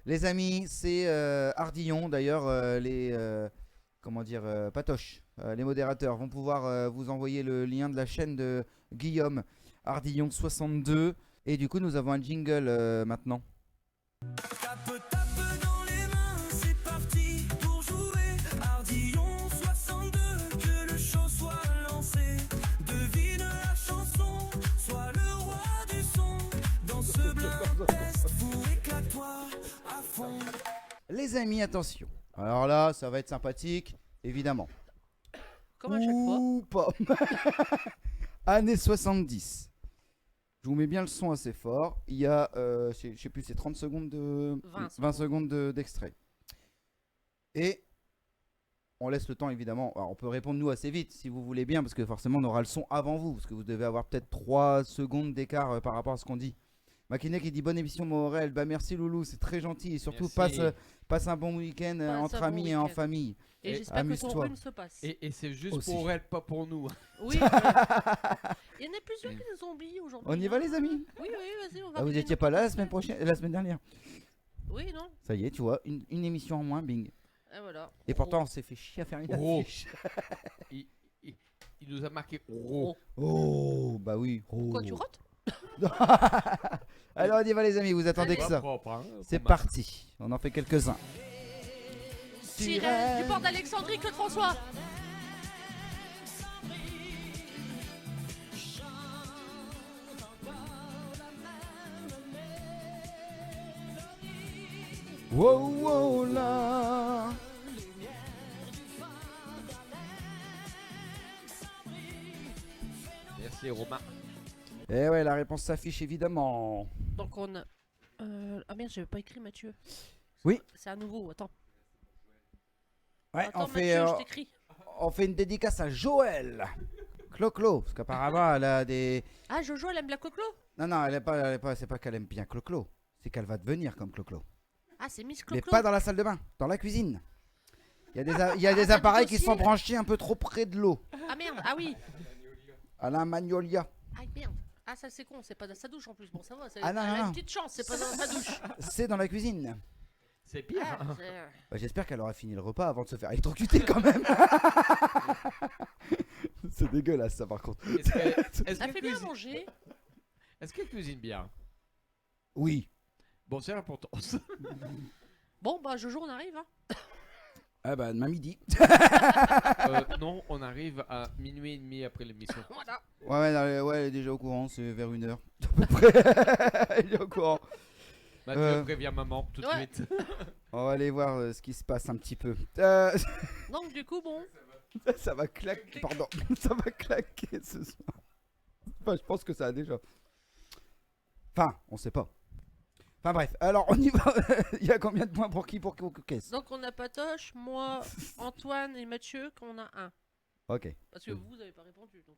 Les amis, c'est Ardillon. D'ailleurs, comment dire, Patoche, les modérateurs vont pouvoir vous envoyer le lien de la chaîne de Guillaume Ardillon 62. Et du coup, nous avons un jingle maintenant. Tape, tape dans les mains, c'est parti pour jouer. Ardillon 62, que le show soit lancé. Devine la chanson, sois le roi du son. Dans ce blind test, pour éclate-toi à fond. Les amis, attention. Alors là, ça va être sympathique, évidemment. Comme à chaque fois. Ou pas. Années 70. Je vous mets bien le son assez fort. Il y a, je sais plus, c'est 30 secondes de... 20 secondes d'extrait. Et on laisse le temps, évidemment. Alors, on peut répondre, nous, assez vite, si vous voulez bien, parce que forcément, on aura le son avant vous, parce que vous devez avoir peut-être 3 secondes d'écart par rapport à ce qu'on dit. Makiné qui dit bonne émission Morel, bah merci Loulou, c'est très gentil et surtout passe un bon week-end entre amis et en famille. Et j'espère que ton amuse-toi. rhume se passe. Et c'est juste Aussi. pour elle, pas pour nous. Oui. Il y en a plusieurs qui nous ont oubliés aujourd'hui. On y va les amis? Oui, vas-y, on va. Ah, vous étiez pas là la semaine prochaine, la semaine dernière? Oui, non. Ça y est, tu vois, une émission en moins, bing. Et voilà. Et pourtant on s'est fait chier à faire une Oh. affiche. Il nous a marqué Ro. Oh, bah oui. Oh. Quoi, tu rotes? Alors on y va les amis, vous attendez que Allez. ça. Propre, hein, C'est qu'on parti, on en fait quelques-uns. Sirène du port d'Alexandrie, Claude François. Wow, wow, là. Merci Romain. Eh ouais, la réponse s'affiche évidemment. Donc on a. Ah merde, j'avais pas écrit Mathieu. Oui. C'est à nouveau, attends. Ouais, Attends, on fait, Mathieu, je t'écris. on fait une dédicace à Joël. Clo-Clo, parce qu'apparemment elle a des... Ah, Jojo, elle aime la coclo? Non, elle est pas, c'est pas qu'elle aime bien Clo-Clo, c'est qu'elle va devenir comme Clo-Clo. Ah, c'est Miss Mais Coclo. pas dans la salle de bain, dans la cuisine. Il y a des, il y a des Ah, appareils du qui sont dossier. branchés un peu trop près de l'eau. Ah merde, ah oui. À la Magnolia. Ah merde. Ah, ça c'est con, c'est pas dans sa douche en plus. Bon, ça va, Ah, non, elle a non. une petite chance, c'est pas dans sa douche. C'est dans la cuisine. C'est pire. Ah, hein. Bah, j'espère qu'elle aura fini le repas avant de se faire électrocuter quand même. C'est dégueulasse ça par contre. Est-ce qu'elle Elle fait bien cuisine... manger. Est-ce qu'elle cuisine bien? Oui. Bon, c'est l'importance. Bon, bah Jojo, on arrive. Hein. Ah bah demain midi. Non, on arrive à minuit et demi après l'émission. Voilà. Ouais, elle est déjà au courant, c'est vers 1h. À peu près. Elle est au courant. Mathieu prévient maman tout de Ouais. suite. On va aller voir ce qui se passe un petit peu. Donc, du coup, bon. Ça va claquer, pardon. Ça va claquer ce soir. Enfin, je pense que ça a déjà. Enfin, on sait pas. Enfin bref, alors on y va. Il y a combien de points pour qui pour qu'est-ce? Donc, on a Patoche, moi, Antoine et Mathieu, qu'on a un. Ok. Parce que vous avez pas répondu. Donc,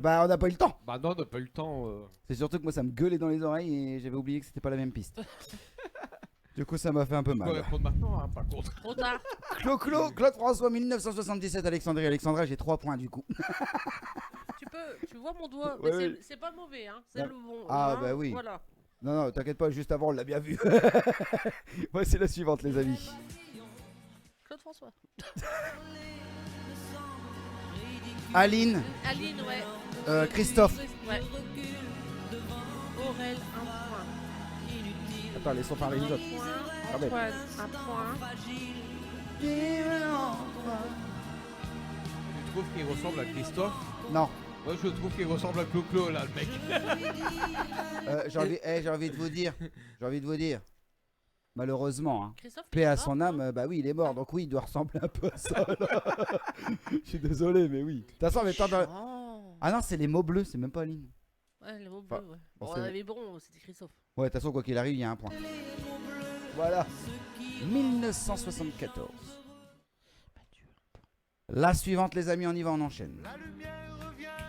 Bah on n'a pas eu le temps. Bah non, on n'a pas eu le temps. C'est surtout que moi ça me gueulait dans les oreilles et j'avais oublié que c'était pas la même piste. Du coup ça m'a fait un peu On peut mal. répondre maintenant, hein, par contre. trop tard. Claude François 1977 Alexandrie. Alexandra j'ai 3 points du coup. Tu vois mon doigt. Ouais, Mais ouais. c'est pas mauvais, hein. C'est Ah. le bon. Ah, hein, bah oui. Voilà. Non, t'inquiète pas, juste avant on l'a bien vu. Voici la suivante les amis. Claude François. Aline, Aline, ouais. Christophe. Ouais. Aurel, un point. Attends, laissons parler les autres. Point. ben. Antoine, un point. Tu trouves qu'il ressemble à Christophe? Non, Moi, je trouve qu'il ressemble à Clo-Clo, là, le mec. j'ai envie de vous dire, malheureusement, hein, Christophe. paix il est à mort, son non âme, bah oui, il est mort, donc oui, il doit ressembler un peu à ça. Là. Je suis désolé, mais oui. De toute façon, mais Chiant. ah non, c'est les mots bleus, c'est même pas Aline. Ouais, le mot Enfin, bleu, ouais. bon, Bon, c'est- mais bon, c'était Christophe. Ouais, de toute façon, quoi qu'il arrive, il y a un point. Voilà. 1974. La suivante, les amis, on y va, on enchaîne.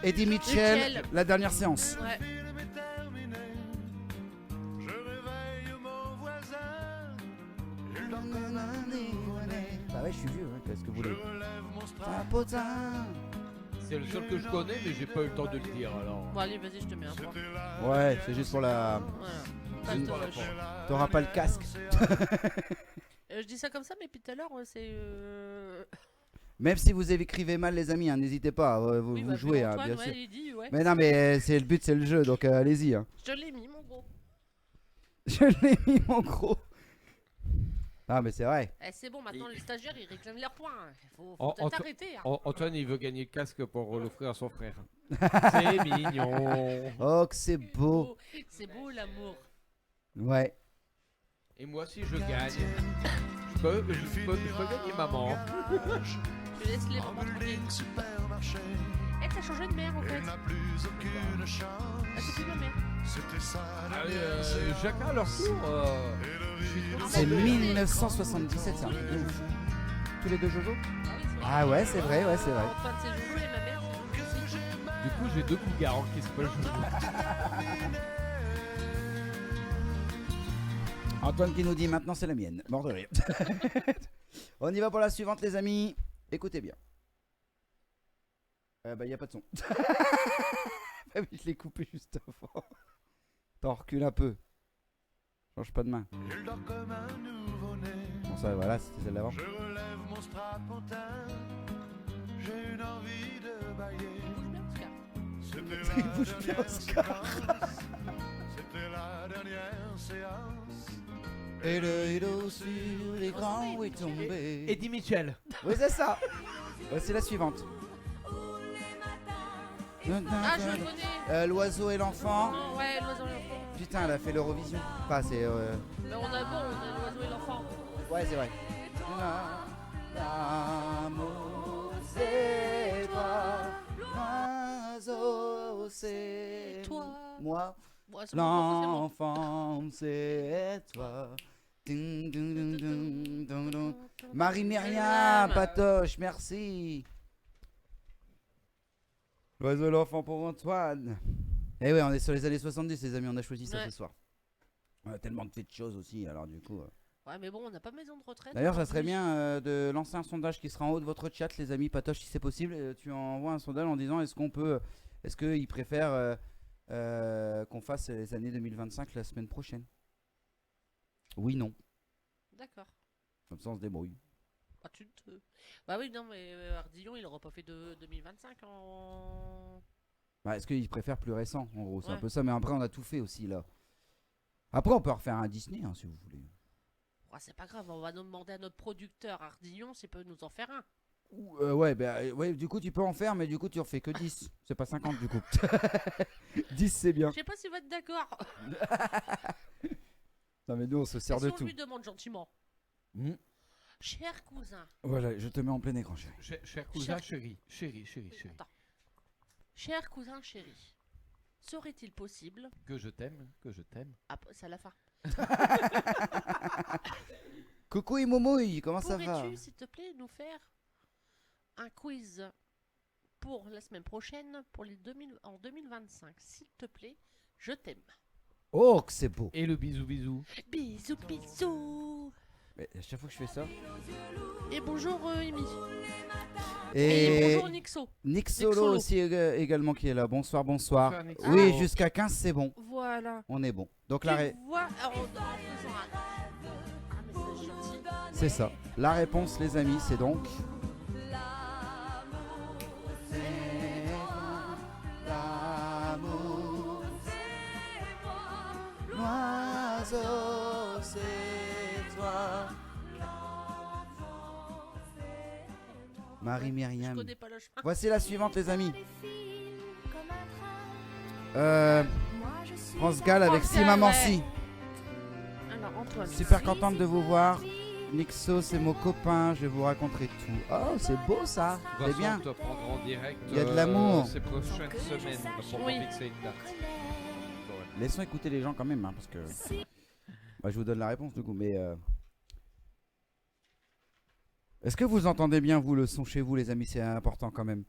Eddie Mitchell, Mitchell. la dernière séance. Ouais. Je réveille mon voisin. Bah ouais, je suis vieux, hein, qu'est-ce que vous Je voulez? relève mon Un strap. potin. C'est le seul que je connais, mais j'ai pas eu le temps de le dire, alors. Bon, allez, vas-y, je te mets un point. C'était là. Ouais, c'est juste pour la... Voilà. face de Roche. T'auras pas le casque. Je dis ça comme ça, mais depuis tout à l'heure, c'est. Même si vous écrivez mal, les amis, hein, n'hésitez pas, vous, Oui, vous bah, jouez, hein, Antoine, bien ouais, sûr. il dit, ouais. Mais non, mais c'est le but, c'est le jeu, donc allez-y. Hein. Je l'ai mis, mon gros. Je l'ai mis, mon gros. Ah, mais c'est vrai. Eh, c'est bon, maintenant, les stagiaires, ils réclament leurs points. Faut En- peut-être Anto- arrêter. Hein. Antoine, il veut gagner le casque pour l'offrir à son frère. C'est mignon. Oh, que c'est beau. C'est beau, l'amour. Ouais. Et moi, si je gagne, je peux gagner maman. Je laisse les mamans tranquilles. Eh, t'as changé de mère, en fait. Ah, c'est plus ma mère. Chacun à leur tour. C'est 1977, ça. Tous les deux Jojo. Ah ouais, c'est vrai, ouais, c'est vrai. Antoine, c'est Jojo et ma mère, c'est Jojo aussi. Du coup, j'ai deux coups garants qui s'appellent Jojo. Antoine qui nous dit maintenant c'est la mienne. Mort de rire. On y va pour la suivante, les amis. Écoutez bien. Bah, y a pas de son. Ah oui, je l'ai coupé juste avant. T'en recules un peu. Change pas de main. Bon, ça, voilà, c'était celle d'avant. Je relève mon strapontin. J'ai une envie de bailler. Bouge bien, Oscar. C'était Il bouge la bien, dernière Oscar. séance. C'était la dernière séance. Et le rideau sur les grands est tombé. Eddie Mitchell. Oui, c'est ça. Voici la suivante. Ah, je le connais. L'oiseau et l'enfant. Non, ouais, l'oiseau et l'enfant. Putain, elle a fait l'Eurovision. Pas, c'est. Mais on a l'oiseau et l'enfant. Ouais, c'est vrai. L'amour, c'est toi. L'oiseau, c'est Toi. moi. Ouais, c'est bon, c'est bon. L'enfant, c'est toi. Ding, ding, ding, ding, ding, ding. Marie-Myriam, Patoche, merci. L'oiseau, l'enfant pour Antoine. Eh ouais, on est sur les années 70, les amis, on a choisi ça Ouais. ce soir. On a tellement de petites choses aussi, alors du coup. Ouais, mais bon, on n'a pas de maison de retraite. D'ailleurs, en ça serait plus. bien de lancer un sondage qui sera en haut de votre chat, les amis. Patoche, si c'est possible, tu envoies un sondage en disant est-ce qu'ils préfèrent qu'on fasse les années 2025 la semaine prochaine. Oui, non. D'accord. Comme ça, on se débrouille. Ah, bah oui, non, mais Ardillon, il aura pas fait de 2025 en. Bah, est-ce qu'ils préfèrent plus récent, en gros, c'est un Ouais. peu ça. Mais après, on a tout fait aussi là. Après, on peut refaire un Disney, hein, si vous voulez. Ouais, c'est pas grave, on va nous demander à notre producteur Ardillon s'il peut nous en faire un. Ouais, ouais, du coup, tu peux en faire, mais du coup, tu en fais que 10. C'est pas 50 du coup. 10, c'est bien. Je sais pas s'il va être d'accord. Non, mais nous, on se sert Et si de on tout. lui demande gentiment. Hmm. Cher cousin. Voilà, je te mets en plein écran, chérie. Cher cousin, chéri. Chéri. Attends. Cher cousin chéri. Serait-il possible. Que je t'aime. Ah, c'est à la fin. Coucou Imoumoui, comment ça va? Pourrais-tu, s'il te plaît, nous faire un quiz pour la semaine prochaine, en 2025, s'il te plaît, je t'aime. Oh, que c'est beau. Et le bisou. Bisous, bisous. Mais à chaque fois que je fais ça. Et bonjour Amy. Et bonjour Nixo. Nick Solo. Solo aussi également qui est là. Bonsoir, bonsoir. Bonsoir, Nick Oui, Solo. jusqu'à 15, c'est bon. Voilà. On est bon. Donc Tu la ré- vois, alors, en faisant un message gentil. c'est ça. La réponse, les amis, c'est donc. L'amour, l'oiseau, c'est toi. Je Marie-Myriam. connais pas le chemin. Voici la suivante, les amis. France Gall avec France Gall, Simamansi. Alors Antoine. Super contente de vous voir. Nixo, c'est mon copain, je vais vous raconter tout. Oh, c'est beau ça. C'est bien. On te prendra en direct. Il y a de l'amour. Ces prochaines semaines pour Oui. fixer une date. Laissons écouter les gens quand même, hein, parce que. Bah, je vous donne la réponse du coup, mais. Est-ce que vous entendez bien, vous, le son chez vous, les amis? C'est important quand même.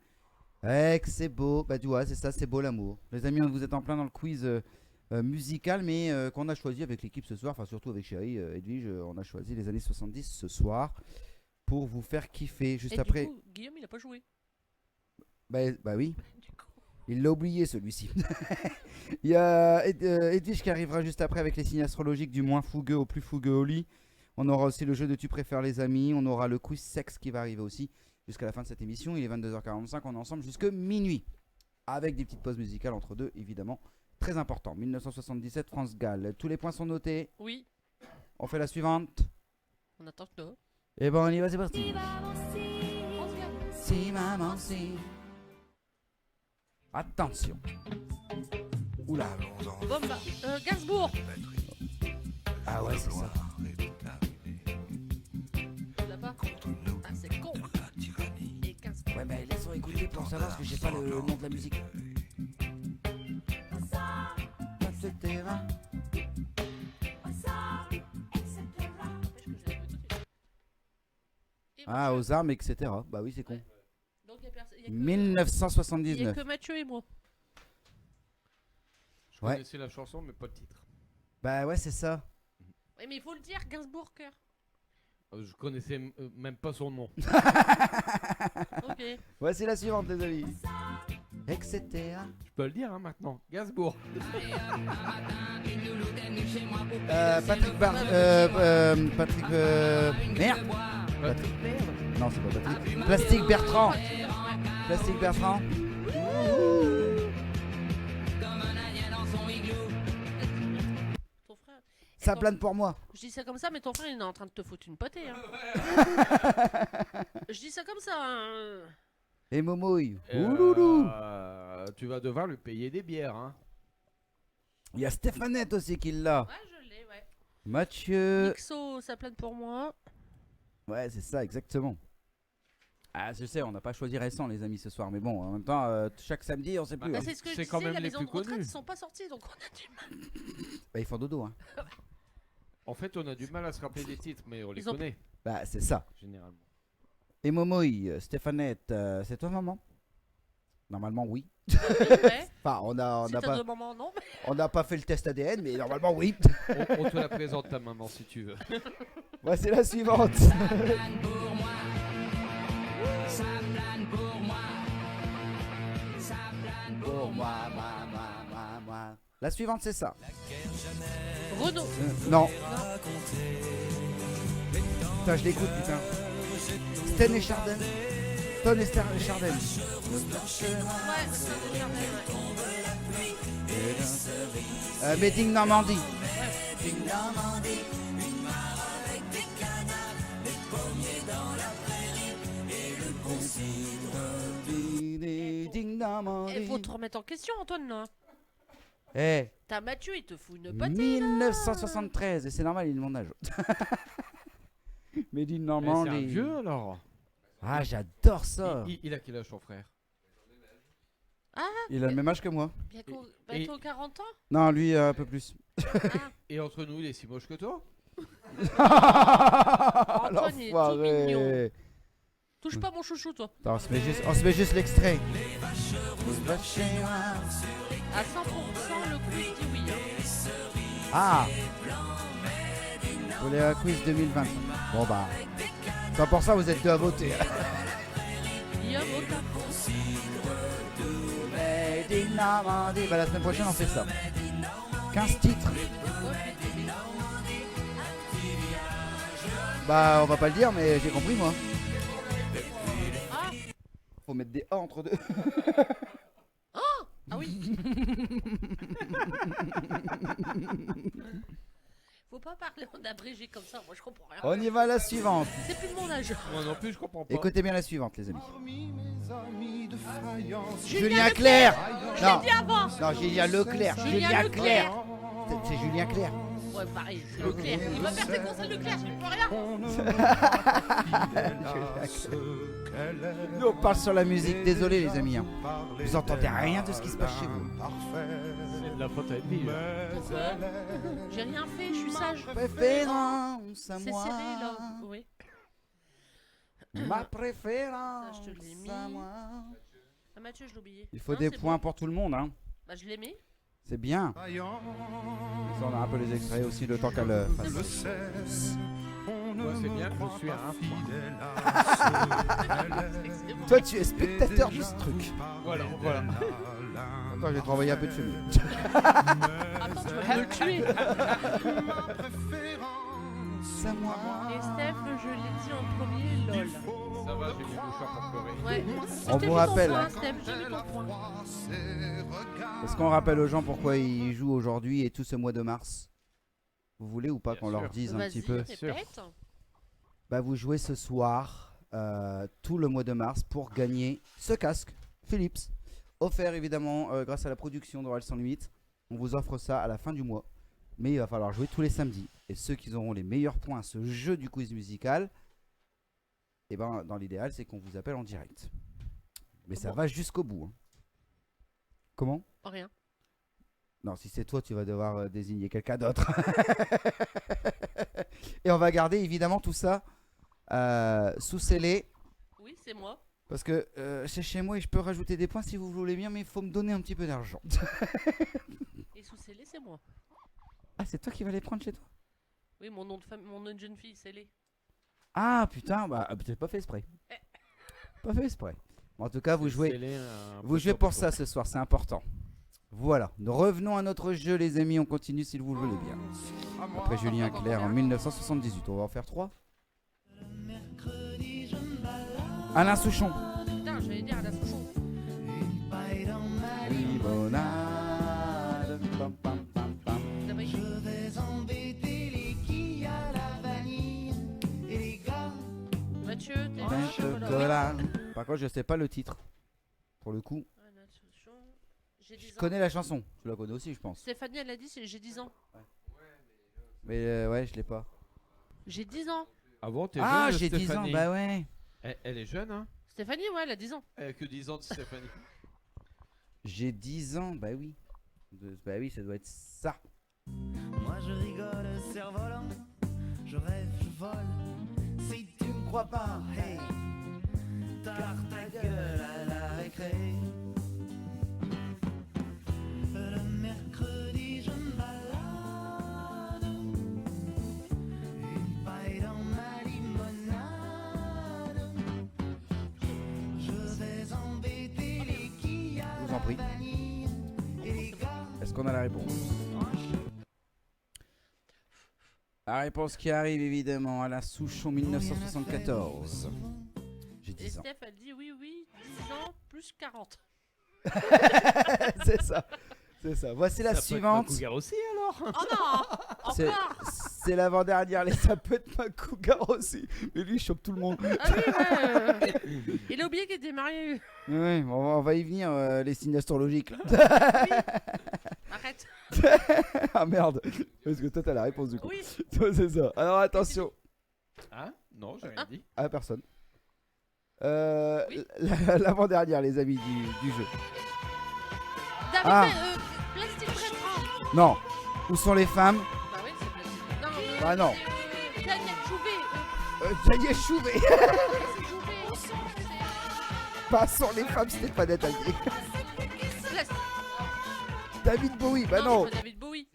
Eh, que c'est beau. Bah, tu vois, c'est ça, c'est beau l'amour. Les amis, vous êtes en plein dans le quiz musical, mais qu'on a choisi avec l'équipe ce soir, enfin, surtout avec Chérie, Edwige, on a choisi les années 70 ce soir pour vous faire kiffer. Juste Et après. du coup, Guillaume, il a pas joué. Bah oui. Du coup. Il l'a oublié celui-ci. Il y a Edwige qui arrivera juste après avec les signes astrologiques du moins fougueux au plus fougueux au lit. On aura aussi le jeu de tu préfères les amis. On aura le quiz sexe qui va arriver aussi jusqu'à la fin de cette émission. Il est 22h45, on est ensemble jusque minuit. Avec des petites pauses musicales entre deux, évidemment. Très important. 1977, France-Galles. Tous les points sont notés. Oui, On fait la suivante. on attend que nous. Et bon, on y va, c'est parti. On se vient. Si maman, si. Attention. Oula. Bon, bah, Gainsbourg. Ah ouais, c'est ça. Tu l'as pas? Ah, c'est con. Et Gainsbourg. Ouais, mais laissons écouter pour savoir parce que j'ai pas le nom de la musique. Ah, aux armes, etc. Bah oui, c'est con. Donc, il y a que 1979. Mathieu et moi. Je Ouais. connaissais la chanson, mais pas le titre. Bah ouais, c'est ça. Oui, mais il faut le dire, Gainsbourg, cœur. Je connaissais même pas son nom. Ok. Voici la suivante, les amis. Etc. Je peux le dire hein, maintenant. Gainsbourg. Patrick Patrick. Merde. Non, c'est pas Patrick. Plastique Bertrand. Plastique Bertrand. Ton frère. Ça Attends, plane pour moi. Je dis ça comme ça, mais ton frère, il est en train de te foutre une potée. Hein. Je dis ça comme ça. Hein. Et Momouille. Ouloulou. Tu vas devoir lui payer des bières. Hein. Il y a Stéphanette aussi qui l'a. Ouais, je l'ai, ouais. Mathieu. Mixo, ça plane pour moi. Ouais, c'est ça, exactement. Ah, je sais, on n'a pas choisi récent, les amis, ce soir. Mais bon, en même temps, chaque samedi, on sait plus. Bah, hein. c'est ce que je C'est disais, quand même la les maison plus de retraite, connus. ils sont pas sortis, donc on a du mal. Bah, ils font dodo, hein. En fait, on a du mal à se rappeler des titres, mais on les Ils ont- connaît, Bah, c'est ça. généralement. Et Momouille, Stéphanette, c'est toi, maman? Normalement, oui. Ouais. Enfin, on Si n'a t'as pas, deux moments, non. on n'a pas fait le test ADN, mais normalement, oui. On te la présente, ta maman, si tu veux. Voici la suivante. Pour moi, moi. La suivante, c'est ça. Renaud. Non. Putain, je l'écoute, putain. Sten et Chardin. Stone et Chardin. Ouais, c'est des jardins, ouais. Made in Normandie. Il faut te remettre en question, Antoine, là. Eh, T'as Mathieu, il te fout une potée. 1973, et c'est normal, il est de mon âge. Made in Mais c'est un Normandie. vieux alors. Ah, j'adore ça. Il a quel âge ton frère? Il a le même âge que moi. Bientôt 40 ans. Non, lui, un peu plus. Et entre nous, il est si moche que toi? Antoine, il est tout L'enfoiré. mignon. Touche pas mon chouchou, toi. Attends, on se met juste l'extrait. À 100%, le quiz dit oui. Hein. Ah, pour les quiz 2020. Bon bah, 100% vous êtes deux à voter. Guillaume, aucun. Made in Normandie. Bah la semaine prochaine on fait ça. 15 titres. Bah on va pas le dire mais j'ai compris moi. Ah, Faut mettre des A entre deux. ah oui. Faut pas parler en abrégé comme ça, moi je comprends rien. On y va à la suivante. C'est plus de mon âge. Moi non plus, je comprends pas. Écoutez bien la suivante les amis. Julien Julien Clerc. Je Non, l'ai dit avant. non Julien Leclerc. Julien Leclerc. C'est Julien Clerc. Ouais, pareil, c'est Leclerc. Il va faire des conseils Leclerc, je peux rien. Nous on parle sur la musique, désolé les amis. Hein. Vous entendez rien de ce qui se passe chez vous. C'est de la faute à Edwige. Pourquoi? J'ai rien fait, je suis sage. Préférence à C'est moi. serré là. Oui. Ma préférence Ça, je te l'ai mis. à moi. Ah, Mathieu, je l'ai oublié. Il faut Non, des c'est points bon. pour tout le monde. Hein. Bah, je l'ai mis. C'est bien. Ça, on a un peu les extraits aussi, le temps qu'elle le fasse. Moi, c'est bien, je suis à un point. Toi, tu es spectateur de ce truc. Voilà. Attends, je vais te renvoyer un peu de fumée. Attends, tu vas me le tuer. C'est à moi. Et Steph, je l'ai dit en premier, lol. Ça va, j'ai mis mouchoir pour pleurer. Ouais. On vous rappelle, hein. Steph, j'ai mis ton point. Est-ce qu'on rappelle aux gens pourquoi ils jouent aujourd'hui et tout ce mois de mars? Vous voulez ou pas Bien qu'on leur sûr. dise un petit Vas-y, peu? répète. Bah vous jouez ce soir, tout le mois de mars, pour gagner ce casque Philips, offert évidemment grâce à la production d'Oral Sans Limite. On vous offre ça à la fin du mois, mais il va falloir jouer tous les samedis. Et ceux qui auront les meilleurs points à ce jeu du quiz musical, et ben dans l'idéal c'est qu'on vous appelle en direct. Mais ça va jusqu'au bout, hein. Comment? Rien. Non, si c'est toi, tu vas devoir désigner quelqu'un d'autre. Et on va garder évidemment tout ça sous scellé. Oui, c'est moi. Parce que c'est chez moi et je peux rajouter des points si vous voulez bien, mais il faut me donner un petit peu d'argent. Et sous scellé, c'est moi. Ah, c'est toi qui vas les prendre chez toi? Oui, mon nom de femme, mon nom de jeune fille, scellé. Ah putain, bah peut-être pas fait exprès. Pas fait exprès. Bon, en tout cas, vous jouez pour ça ce soir, c'est important. Voilà, nous revenons à notre jeu les amis, on continue si vous le voulez bien. Après Julien Clerc en 1978, on va en faire 3. Alain Souchon. Putain, j'allais dire à la Souchon. Limonade. Pam, pam, pam, pam. D'abord, Mathieu, t'es Pain un chocolat. Par contre, je sais pas le titre. Pour le coup, Ah, la Souchon. J'ai 10 je ans. connais la chanson. Tu la connais aussi, je pense. Stéphanie, elle a dit j'ai 10 ans. Mais ouais, je l'ai pas. J'ai 10 ans. Ah bon, t'es Ah, jeune, j'ai 10 ans, Stéphanie. bah ouais. Elle est jeune, hein? Stéphanie, ouais, elle a 10 ans. Elle a que 10 ans de Stéphanie. J'ai 10 ans, bah oui. Bah oui, ça doit être ça. Moi je rigole, cerf-volant, je rêve, je vole. Si tu me crois pas, hey, tard ta gueule à la récré. Le mercredi je me balade, une paille dans ma limonade. Je vais embêter les quilles à Je vous en prie. vanille et les gars. Est-ce qu'on a la réponse? La réponse qui arrive évidemment à la Souchon 1974. J'ai Et 10 ans. Steph, elle dit oui, 10 ans plus 40. C'est ça. C'est ça. Voici la suivante. Cougar aussi alors. Oh non C'est Encore c'est l'avant-dernière. Ça peut être ma cougar aussi. Mais lui, il chope tout le monde. Ah oui, ouais. Il a oublié qu'il était marié. Ouais, on va y venir, les signes astrologiques. là. Arrête. Ah merde. Parce que toi, t'as la réponse du coup. Oui. Toi, c'est ça. Alors attention. Hein? Non, j'ai rien dit. Ah, personne. Oui. L'avant-dernière, les amis du jeu. David, Ah. Plastique Bertrand. Non. Où sont les femmes? Bah oui, c'est Plastique. Non, Bah non. Daniel Jouvet. Daniel Chouvet. C'est Jouvet. Passons les femmes, c'était pas détaillé. Plastique. David Bowie, bah non. c'est pas David Bowie.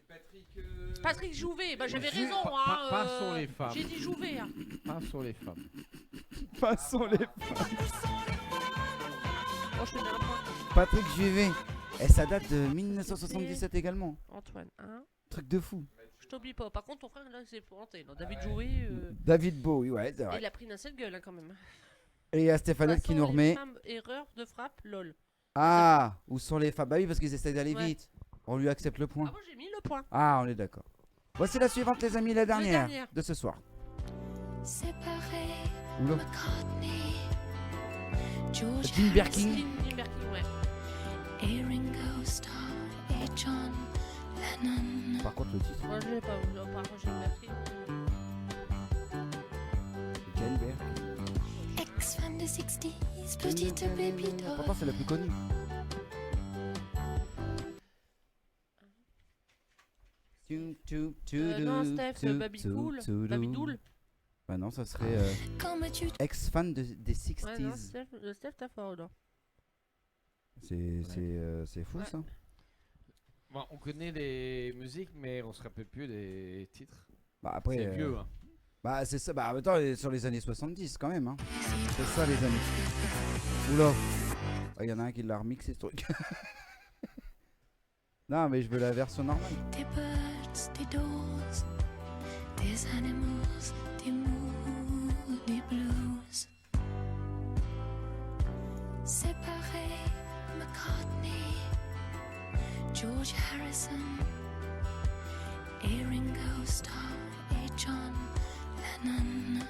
Patrick Jouvet. Bah j'avais Ju- raison. pas- Hein, pas sur les femmes. J'ai dit Jouvet. Hein. Pas sur les femmes. Passons les Oh, je te mets un point. Patrick Juvet. Et ça date de 1977 également. Antoine, hein. Truc de fou. Je t'oublie pas. Par contre, ton frère, là, c'est planté. là. David Jouvet. David Bowie, ouais, c'est Il vrai. a pris une seule gueule, hein, quand même. Et il y a Stéphanote qui Passons nous les remet. femmes, erreur de frappe, lol. Ah, où sont les femmes? Bah oui, parce qu'ils essaient d'aller Ouais. vite. On lui accepte le point. Ah, moi j'ai mis le point. Ah, on est d'accord. Voici la suivante, les amis, la dernière dernière. de ce soir. Séparé, Oula. McCartney, George Jim Birkin. Jim Birkin, ouais. et Ringo Starr et John Lennon. Par contre, le titre. Moi je l'ai pas. Non, par contre, Jim Birkin. Jane Birkin. Ex-fan des 60s, petite baby doll. Pourtant, c'est la plus connue. Non, Steph, Babidoul. Bah non, ça serait Quand tu ex-fan des Ouais, non, 60s. Steph, t'as fort, non. C'est fou Ouais. ça. Bon, on connaît les musiques, mais on se rappelle plus des titres. Bah après. C'est vieux, hein. Bah c'est ça. Bah en même temps, sur les années 70 quand même. Hein. C'est ça les amis. Oula. Il y en a un qui l'a remixé ce truc. Non, mais je veux la version normale. Des birds, des doors, des animals, des moods, des blues. Séparés, McCartney, George Harrison, et Ringo Starr et John Lennon.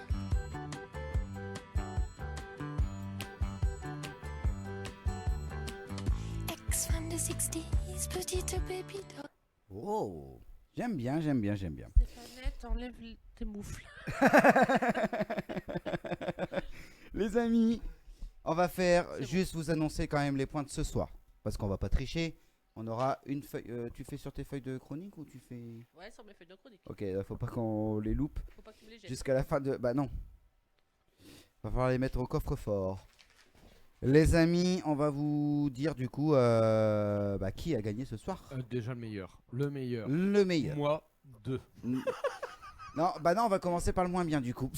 Ex-fan des 60s, petite baby doll. Oh, j'aime bien. Stéphannette, enlève tes moufles. Les amis, on va faire C'est juste vous annoncer quand même les points de ce soir. Parce qu'on va pas tricher. On aura une feuille. Tu fais sur tes feuilles de chronique ou tu fais. Ouais, sur mes feuilles de chronique. Ok, faut pas qu'on les loupe Faut pas que tu me les jettes. jusqu'à la fin de. Bah non. Va falloir les mettre au coffre-fort. Les amis, on va vous dire du coup qui a gagné ce soir. Déjà le meilleur. Le meilleur. Le meilleur. Moi, 2. Non, on va commencer par le moins bien du coup.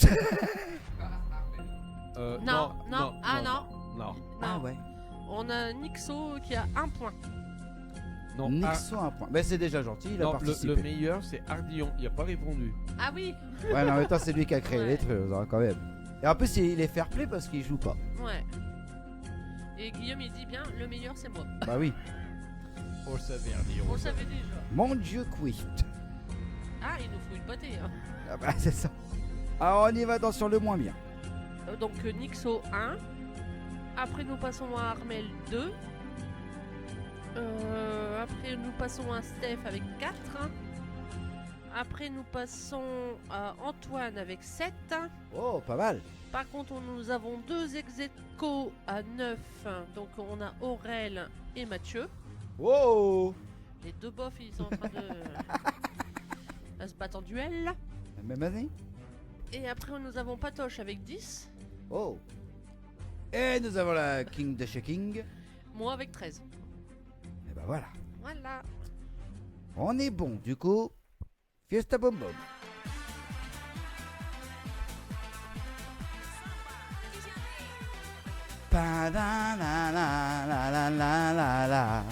Non. Non. Ah Non. ouais. On a Nixo qui a 1 point. Non. Nixo un point. Bah c'est déjà gentil, il a Non, participé. le meilleur, c'est Ardillon. Il a pas répondu. Ah oui. Ouais, mais en même temps, c'est lui qui a créé Ouais. les trucs, hein, quand même. Et en plus, il est fair play parce qu'il joue pas. Ouais. Et Guillaume il dit bien, le meilleur c'est moi. Bah oui. On le savait, Ardillon. On le savait déjà. Mon dieu, oui. Ah, il nous fout une pâtée. Hein. Ah bah, c'est ça. Alors, on y va sur le moins bien. Donc Nixo 1. Après nous passons à Armel 2. Après nous passons à Steph avec 4. Après nous passons à Antoine avec 7. Oh, pas mal. Par contre nous avons 2 ex-aequo à 9. Donc on a Aurel et Mathieu. Oh. Les deux bofs ils sont en train de se battre en duel. La même année. Et après nous avons Patoche avec 10. Oh. Et nous avons la King de Shaking. Moi avec 13. Et bah voilà. Voilà. On est bon, du coup. Fiesta Bom Bom. Pa la la la la la la la la.